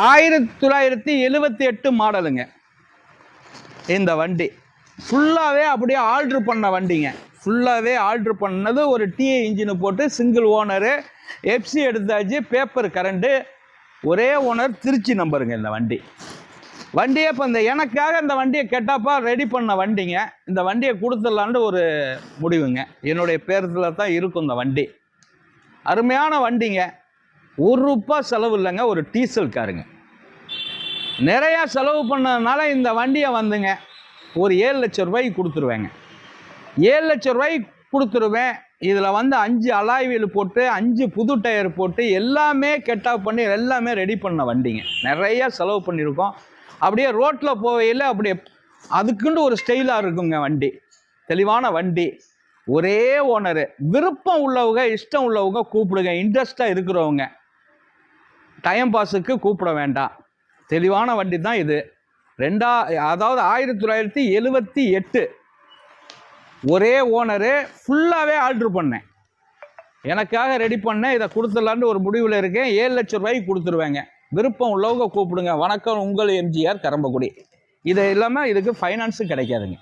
1978 மாடலுங்க. இந்த வண்டி ஃபுல்லாகவே அப்படியே ஆல்ட்ரு பண்ண வண்டிங்க. ஃபுல்லாகவே ஆல்ட்ரு பண்ணது. ஒரு டிஏ இன்ஜினு போட்டு சிங்கிள் ஓனரு, எஃப்சி எடுத்தாச்சு, பேப்பர் கரண்ட்டு, ஒரே ஓனர், திருச்சி நம்பருங்க இந்த வண்டி. வண்டியை இப்போ எனக்காக இந்த வண்டியை கெட்டாப்பா ரெடி பண்ண வண்டிங்க. இந்த வண்டியை கொடுத்துடலான்னு ஒரு முடிவுங்க. என்னுடைய பேரத்தில் தான் இருக்கும் இந்த வண்டி. அருமையான வண்டிங்க. ₹1 செலவு இல்லைங்க. ஒரு டீசல் காருங்க. நிறையா செலவு பண்ணதுனால இந்த வண்டியை வந்துங்க ஒரு 7 லட்சம் ரூபாய்க்கு கொடுத்துருவேங்க. 7 லட்சம் ரூபாய்க்கு கொடுத்துருவேன். இதில் 5 அலாய் வீல் போட்டு, 5 புது டயர் போட்டு, எல்லாமே கெட்டாப் பண்ணி எல்லாமே ரெடி பண்ண வண்டிங்க. நிறையா செலவு பண்ணியிருக்கோம். அப்படியே ரோட்டில் போகையில் அப்படியே அதுக்குன்னு ஒரு ஸ்டைலாக இருக்குங்க வண்டி. தெளிவான வண்டி. ஒரே ஓனரு. விருப்பம் உள்ளவங்க, இஷ்டம் உள்ளவங்க கூப்பிடுங்க. இன்ட்ரெஸ்டாக இருக்கிறவங்க டைம் பாஸுக்கு கூப்பிட வேண்டாம். தெளிவான வண்டி தான் இது. அதாவது 1978 ஒரே ஓனரு. ஃபுல்லாகவே ஆல்ட்ரு பண்ணேன். எனக்காக ரெடி பண்ணேன். இதை கொடுத்துடலான்னு ஒரு முடிவில் இருக்கேன். 7 லட்சம் ரூபாய்க்கு கொடுத்துருவேங்க. விருப்பம் உள்ளவங்க கூப்பிடுங்க. வணக்கம், உங்கள் எம்ஜிஆர் கரம்பக்குடி. இது இல்லாமல் இதுக்கு ஃபைனான்ஸும் கிடைக்காதுங்க.